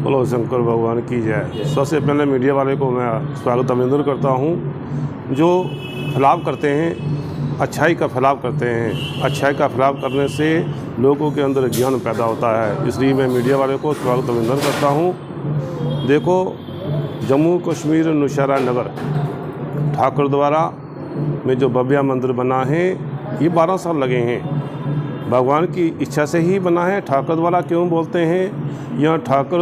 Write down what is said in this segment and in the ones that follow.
बोलो शंकर भगवान की जय। सबसे पहले मीडिया वाले को मैं स्वागत अभिनंदन करता हूँ, जो फैलाव करते हैं, अच्छाई का फैलाव करते हैं। अच्छाई का फैलाव करने से लोगों के अंदर ज्ञान पैदा होता है, इसलिए मैं मीडिया वाले को स्वागत अभिनंदन करता हूँ। देखो, जम्मू कश्मीर नौशहरा नगर ठाकुर द्वारा में जो भव्य मंदिर बना है, ये 12 साल लगे हैं। भगवान की इच्छा से ही बना है। ठाकुर द्वारा क्यों बोलते हैं? यहाँ ठाकुर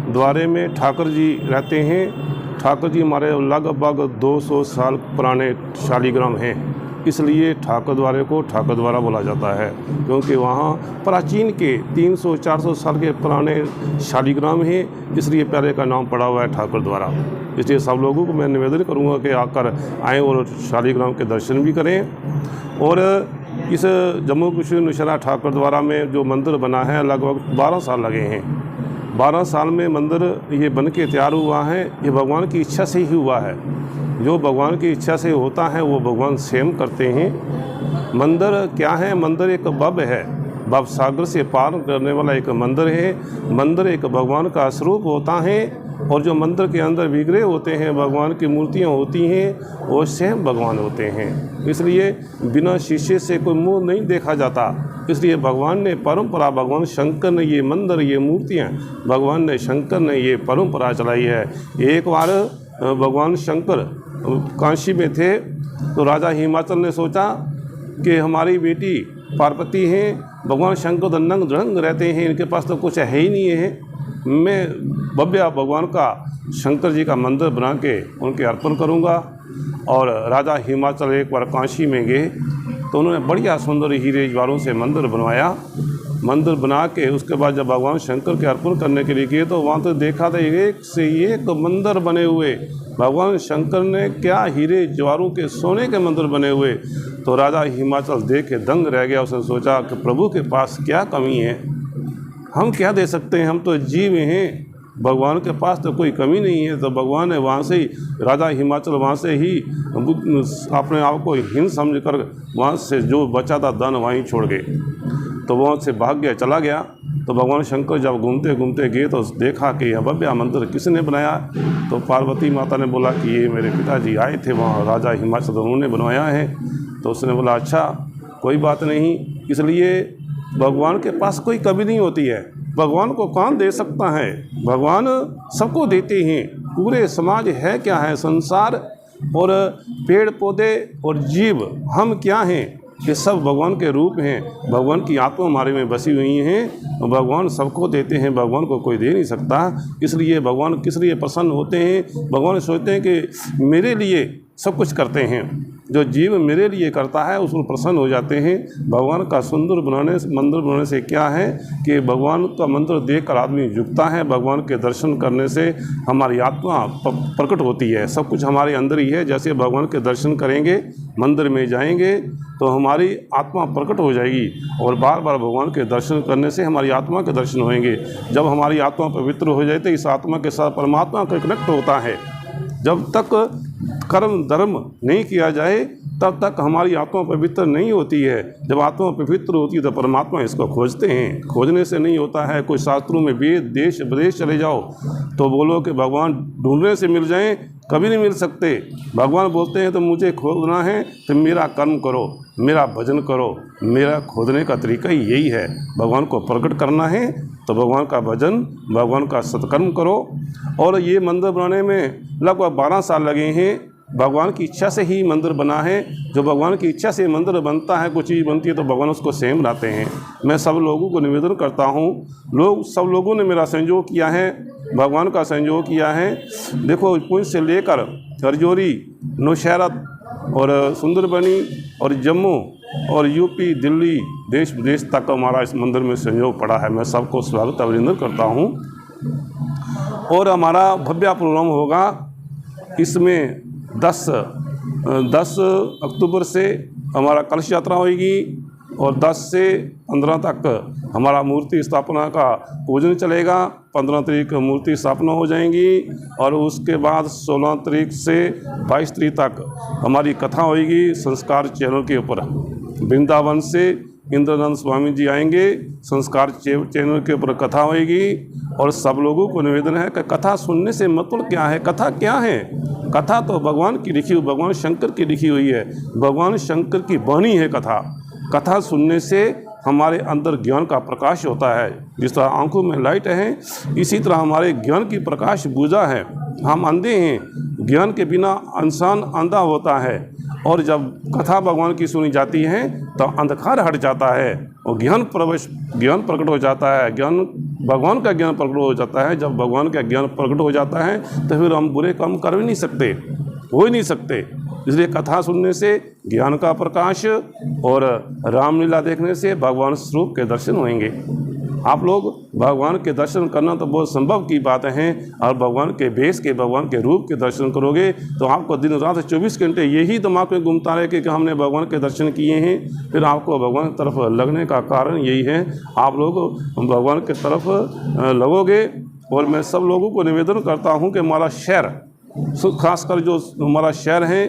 द्वारे में ठाकुर जी रहते हैं। ठाकुर जी हमारे लगभग 200 साल पुराने शालिग्राम हैं, इसलिए ठाकुर द्वारे को ठाकुर द्वारा बोला जाता है, क्योंकि वहाँ प्राचीन के 300-400 साल के पुराने शालिग्राम हैं, इसलिए प्यारे का नाम पड़ा हुआ है ठाकुर द्वारा। इसलिए सब लोगों को मैं निवेदन करूँगा कि आकर आएँ और शालिग्राम के दर्शन भी करें। और इस जम्मू कश्मीर नौशहरा ठाकुर द्वारा में जो मंदिर बना है, लगभग 12 साल लगे हैं। 12 साल में मंदिर ये बन के तैयार हुआ है। ये भगवान की इच्छा से ही हुआ है। जो भगवान की इच्छा से होता है वो भगवान स्वयं करते हैं। मंदिर क्या है? मंदिर एक भव्य है, भव सागर से पार करने वाला एक मंदिर है। मंदिर एक भगवान का स्वरूप होता है, और जो मंदिर के अंदर विग्रह होते हैं, भगवान की मूर्तियाँ होती हैं, वो स्वयं भगवान होते हैं। इसलिए बिना शीशे से कोई मुँह नहीं देखा जाता। इसलिए भगवान ने परंपरा, भगवान शंकर ने ये मंदिर, ये मूर्तियाँ, भगवान ने शंकर ने ये परंपरा चलाई है। एक बार भगवान शंकर काशी में थे, तो राजा हिमाचल ने सोचा कि हमारी बेटी पार्वती हैं, भगवान शंकर तो नंग धड़ंग रहते हैं, इनके पास तो कुछ है ही नहीं है। मैं भव्य भगवान का शंकर जी का मंदिर बना के उनके अर्पण करूंगा। और राजा हिमाचल एक बार काशी में गए, तो उन्होंने बढ़िया सुंदर हीरे जवाहरों से मंदिर बनवाया। मंदिर बना के उसके बाद जब भगवान शंकर के अर्पण करने के लिए गए, तो वहाँ तो देखा था एक से एक मंदिर बने हुए। भगवान शंकर ने क्या हीरे जवाहरों के सोने के मंदिर बने हुए। तो राजा हिमाचल देख के दंग रह गया। उसने सोचा कि प्रभु के पास क्या कमी है, हम क्या दे सकते हैं, हम तो जीव हैं, भगवान के पास तो कोई कमी नहीं है। तो भगवान ने वहाँ से ही, राजा हिमाचल वहाँ से ही अपने आप को हीन समझकर वहाँ से जो बचा था धन वहीं छोड़ गए। तो वहाँ से भाग गया, चला गया। तो भगवान शंकर जब घूमते घूमते गए, तो देखा कि यह भव्य मंदिर किसने बनाया। तो पार्वती माता ने बोला कि ये मेरे पिताजी आए थे वहाँ, राजा हिमाचल, उन्होंने बनवाया है। तो उसने बोला अच्छा कोई बात नहीं। इसलिए भगवान के पास कोई कमी नहीं होती है। भगवान को कौन दे सकता है? भगवान सबको देते हैं। पूरे समाज है क्या है, संसार और पेड़ पौधे और जीव, हम क्या हैं? ये सब भगवान के रूप हैं। भगवान की आत्मा हमारे में बसी हुई हैं। भगवान सबको देते हैं, भगवान को कोई दे नहीं सकता। इसलिए भगवान किस लिए प्रसन्न होते हैं? भगवान सोचते हैं कि मेरे लिए सब कुछ करते हैं, जो जीव मेरे लिए करता है उसको प्रसन्न हो जाते हैं। भगवान का सुंदर मंदिर बनाने से क्या है कि भगवान का मंदिर देखकर आदमी झुकता है। भगवान के दर्शन करने से हमारी आत्मा प्रकट होती है। सब कुछ हमारे अंदर ही है। जैसे भगवान के दर्शन करेंगे, मंदिर में जाएंगे, तो हमारी आत्मा प्रकट हो जाएगी, और बार बार भगवान के दर्शन करने से हमारी आत्मा के दर्शन होंगे। जब हमारी आत्मा पवित्र हो जाए, तो इस आत्मा के साथ परमात्मा का कनेक्ट होता है। जब तक कर्म धर्म नहीं किया जाए, तब तक हमारी आत्मा पवित्र नहीं होती है। जब आत्मा पवित्र होती है तो परमात्मा इसको खोजते हैं। खोजने से नहीं होता है। कोई शास्त्रों में वेद देश विदेश चले जाओ तो बोलो कि भगवान ढूंढने से मिल जाएं, कभी नहीं मिल सकते। भगवान बोलते हैं तो मुझे खोजना है तो मेरा कर्म करो, मेरा भजन करो। मेरा खोजने का तरीका ही यही है। भगवान को प्रकट करना है तो भगवान का भजन, भगवान का सत्कर्म करो। और ये मंदिर बनाने में लगभग 12 साल लगे हैं। भगवान की इच्छा से ही मंदिर बना है। जो भगवान की इच्छा से मंदिर बनता है, कोई चीज़ बनती है, तो भगवान उसको स्वयं लाते हैं। मैं सब लोगों को निवेदन करता हूँ, सब लोगों ने मेरा सहयोग किया है, भगवान का सहयोग किया है। देखो, पुंछ से लेकर हरजोरी, नौशहरा और सुंदरबनी और जम्मू और यूपी, दिल्ली, देश विदेश तक हमारा इस मंदिर में सहयोग पड़ा है। मैं सबको स्वागत अभिनंदन करता हूँ। और हमारा भव्य प्रोग्राम होगा। इसमें 10 अक्टूबर से हमारा कलश यात्रा होगी, और 10 से 15 तक हमारा मूर्ति स्थापना का पूजन चलेगा। 15 तारीख को मूर्ति स्थापना हो जाएंगी, और उसके बाद 16 तारीख से 22 तारीख तक हमारी कथा होगी संस्कार चैनल के ऊपर। वृंदावन से इंद्रानंद स्वामी जी आएंगे, संस्कार चैनल के ऊपर कथा होगी। और सब लोगों को निवेदन है कि कथा सुनने से मतलब क्या है, कथा क्या है। कथा तो भगवान की लिखी हुई, भगवान शंकर की लिखी हुई है, भगवान शंकर की वाणी है कथा। कथा सुनने से हमारे अंदर ज्ञान का प्रकाश होता है। जिस तरह आंखों में लाइट है, इसी तरह हमारे ज्ञान की प्रकाश बुझा है। हम अंधे हैं, ज्ञान के बिना इंसान अंधा होता है, और जब कथा भगवान की सुनी जाती है तो अंधकार हट जाता है और ज्ञान प्रकट हो जाता है। भगवान का ज्ञान प्रकट हो जाता है। जब भगवान का ज्ञान प्रकट हो जाता है तो फिर हम बुरे काम कर भी नहीं सकते, हो ही नहीं सकते। इसलिए कथा सुनने से ज्ञान का प्रकाश और रामलीला देखने से भगवान स्वरूप के दर्शन होंगे। आप लोग भगवान के दर्शन करना तो बहुत संभव की बात है, और भगवान के भेष के, भगवान के रूप के दर्शन करोगे तो आपको दिन रात 24 घंटे यही दिमाग में घूमता रहे कि हमने भगवान के दर्शन किए हैं। फिर आपको भगवान की तरफ लगने का कारण यही है, आप लोग भगवान की तरफ लगोगे। और मैं सब लोगों को निवेदन करता हूँ कि हमारा शहर, खासकर जो हमारा शहर है,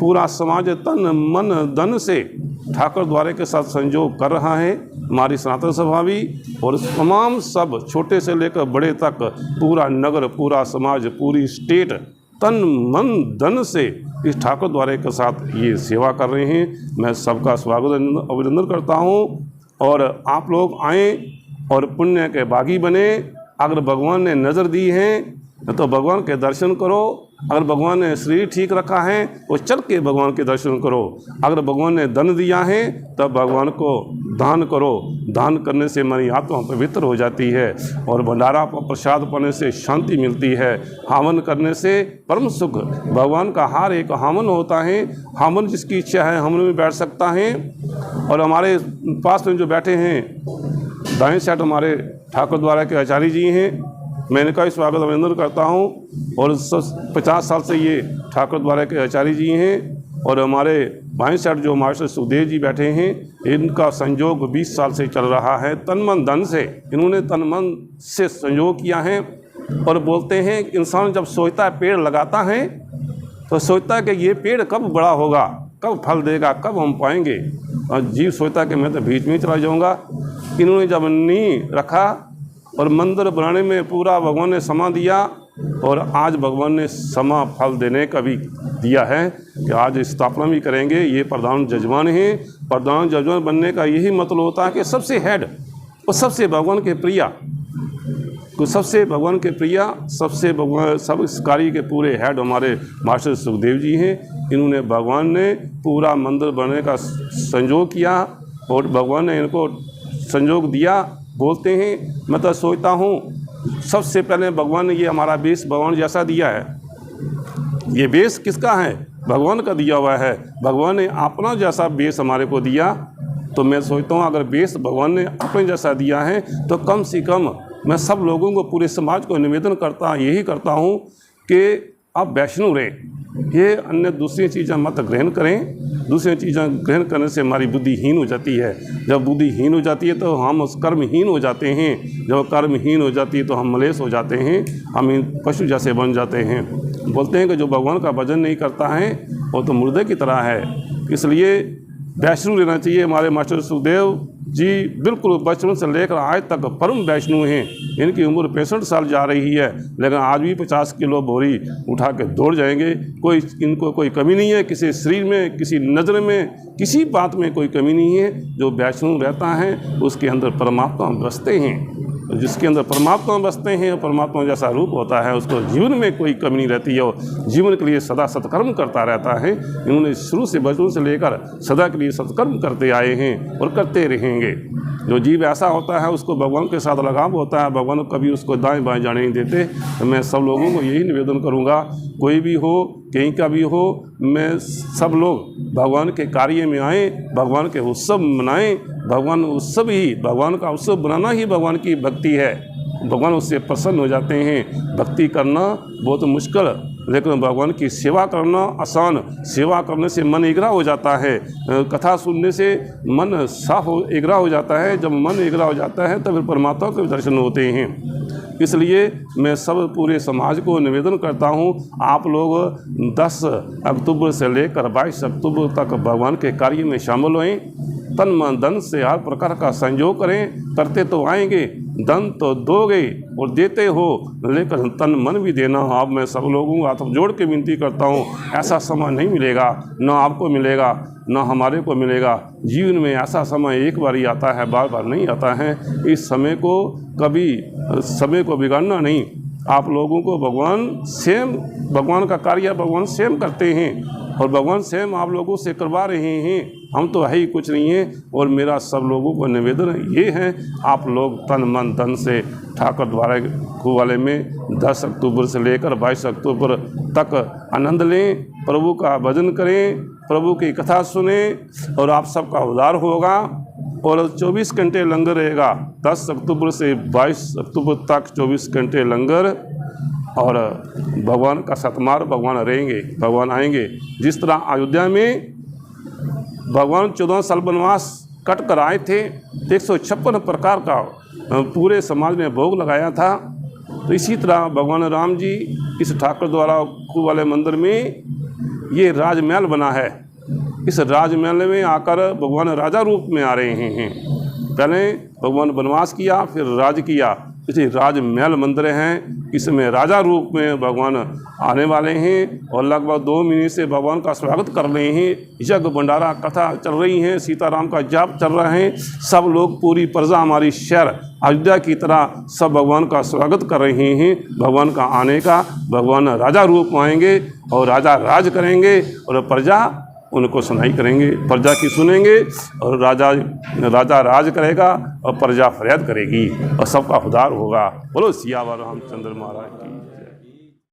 पूरा समाज तन मन धन से ठाकुर द्वारे के साथ संयोग कर रहा है। हमारी सनातन सभा भी, और तमाम सब छोटे से लेकर बड़े तक पूरा नगर, पूरा समाज, पूरी स्टेट तन मन धन से इस ठाकुर द्वारे के साथ ये सेवा कर रहे हैं। मैं सबका स्वागत अभिनंदन करता हूँ। और आप लोग आएँ और पुण्य के भागी बने। अगर भगवान ने नज़र दी है तो भगवान के दर्शन करो। अगर भगवान ने शरीर ठीक रखा है वो चल के भगवान के दर्शन करो। अगर भगवान ने धन दिया है तब भगवान को दान करो। दान करने से हमारी आत्मा पवित्र हो जाती है, और भंडारा प्रसाद पाने से शांति मिलती है। हवन करने से परम सुख। भगवान का हर एक हवन होता है। हवन जिसकी इच्छा है हवन में बैठ सकता है। और हमारे पास में जो बैठे हैं दाएं साइड हमारे ठाकुर द्वारा के आचार्य जी हैं, मैं इनका स्वागत अभिनंदन करता हूं। और 50 साल से ये ठाकुर द्वारा के आचार्य जी हैं। और हमारे बाएं साइड जो मास्टर सुखदेव जी बैठे हैं, इनका संयोग 20 साल से चल रहा है। तन मन धन से इन्होंने तन मन से संयोग किया है। और बोलते हैं कि इंसान जब सोचता है, पेड़ लगाता है तो सोचता है कि ये पेड़ कब बड़ा होगा, कब फल देगा, कब हम पाएंगे। और जीव सोचता है कि मैं तो बीच में ही चला जाऊँगा। इन्होंने जब नींव रखा और मंदिर बनाने में पूरा भगवान ने समा दिया, और आज भगवान ने समा फल देने का भी दिया है कि आज स्थापना भी करेंगे। ये प्रधान जजमान हैं। प्रधान जजमान बनने का यही मतलब होता है कि सबसे हेड और सबसे भगवान के प्रिया, तो सबसे भगवान के प्रिया, सबसे भगवान, सब इस कार्य के पूरे हेड हमारे मास्टर सुखदेव जी हैं। इन्होंने भगवान ने पूरा मंदिर बनने का संयोग किया और भगवान ने इनको संयोग दिया। बोलते हैं, मैं तो सोचता हूँ सबसे पहले भगवान ने ये हमारा बेस भगवान जैसा दिया है। ये बेस किसका है? भगवान का दिया हुआ है। भगवान ने अपना जैसा बेस हमारे को दिया। तो मैं सोचता हूँ अगर बेस भगवान ने अपने जैसा दिया है तो कम से कम मैं सब लोगों को, पूरे समाज को निवेदन यही करता हूँ कि आप वैष्णव रहें। ये अन्य दूसरी चीज़ें मत ग्रहण करें। दूसरी चीज़ें ग्रहण करने से हमारी बुद्धिहीन हो जाती है। जब बुद्धिहीन हो जाती है तो हम उस कर्महीन हो जाते हैं। जब कर्महीन हो जाती है तो हम मलेश हो जाते हैं, हम पशु जैसे बन जाते हैं। बोलते हैं कि जो भगवान का भजन नहीं करता है वो तो मुर्दे की तरह है। इसलिए वैष्णव रहना चाहिए। हमारे मास्टर सुखदेव जी बिल्कुल बचपन से लेकर आज तक परम वैष्णव हैं। इनकी उम्र 65 साल जा रही है, लेकिन आज भी 50 किलो बोरी उठा के दौड़ जाएंगे। इनको कोई कमी नहीं है, किसी शरीर में, किसी नज़र में, किसी बात में कोई कमी नहीं है। जो वैष्णव रहता है उसके अंदर परमात्मा बसते हैं। जिसके अंदर परमात्मा बसते हैं, परमात्मा जैसा रूप होता है, उसको जीवन में कोई कमी नहीं रहती है और जीवन के लिए सदा सत्कर्म करता रहता है। इन्होंने शुरू से, बचपन से लेकर सदा के लिए सत्कर्म करते आए हैं और करते रहेंगे। जो जीव ऐसा होता है उसको भगवान के साथ लगाव होता है। भगवान कभी उसको दाएं बाएं जाने नहीं देते। तो मैं सब लोगों को यही निवेदन करूँगा, कोई भी हो, कहीं का भी हो, मैं सब लोग भगवान के कार्य में आएँ, भगवान के उत्सव मनाएँ। भगवान उत्सव ही, भगवान का उत्सव बनाना ही भगवान की भक्ति है। भगवान उससे प्रसन्न हो जाते हैं। भक्ति करना बहुत मुश्किल, लेकिन भगवान की सेवा करना आसान। सेवा करने से मन एगरा हो जाता है। कथा सुनने से मन साफ एगरा हो जाता है। जब मन एगरा हो जाता है तब फिर परमात्मा के दर्शन होते हैं। इसलिए मैं सब पूरे समाज को निवेदन करता हूँ, आप लोग 10 अक्टूबर से लेकर 22 अक्टूबर तक भगवान के कार्य में शामिल हों। तन मन धन से हर प्रकार का संयोग करें। करते तो आएंगे, धन तो दोगे और देते हो, लेकिन तन मन भी देना। अब मैं सब लोगों को हाथ जोड़ के विनती करता हूँ, ऐसा समय नहीं मिलेगा, ना आपको मिलेगा ना हमारे को मिलेगा। जीवन में ऐसा समय एक बार ही आता है, बार बार नहीं आता है। इस समय को कभी समय को बिगाड़ना नहीं। आप लोगों को भगवान का कार्य भगवान स्वयं करते हैं और भगवान स्वयं आप लोगों से करवा रहे हैं। हम तो है ही कुछ नहीं है। और मेरा सब लोगों को निवेदन ये है, आप लोग तन मन धन से ठाकुर द्वारा वाले में 10 अक्टूबर से लेकर 22 अक्टूबर तक आनंद लें, प्रभु का भजन करें, प्रभु की कथा सुने और आप सबका उद्धार होगा। और 24 घंटे लंगर रहेगा 10 अक्टूबर से 22 अक्टूबर तक 24 घंटे लंगर। और भगवान का सतमार भगवान रहेंगे, भगवान आएंगे। जिस तरह अयोध्या में भगवान 14 साल वनवास कट कर आए थे, 156 प्रकार का पूरे समाज ने भोग लगाया था, तो इसी तरह भगवान राम जी इस ठाकुर द्वारा खूब वाले मंदिर में ये राजमहल बना है। इस राजमहल में आकर भगवान राजा रूप में आ रहे हैं। पहले भगवान वनवास किया, फिर राज किया। इसे राजमहल मंदिर हैं, इसमें राजा रूप में भगवान आने वाले हैं और लगभग 2 महीने से भगवान का स्वागत कर रहे हैं। यज्ञ भंडारा कथा चल रही हैं, सीताराम का जाप चल रहा है। सब लोग, पूरी प्रजा हमारी शहर अयोध्या की तरह सब भगवान का स्वागत कर रहे हैं। भगवान का आने का, भगवान राजा रूप में आएंगे और राजा राज करेंगे और प्रजा उनको सुनाई करेंगे, प्रजा की सुनेंगे और राजा राज करेगा और प्रजा फरियाद करेगी और सबका उद्धार होगा। बोलो सियावर रामचंद्र महाराज की।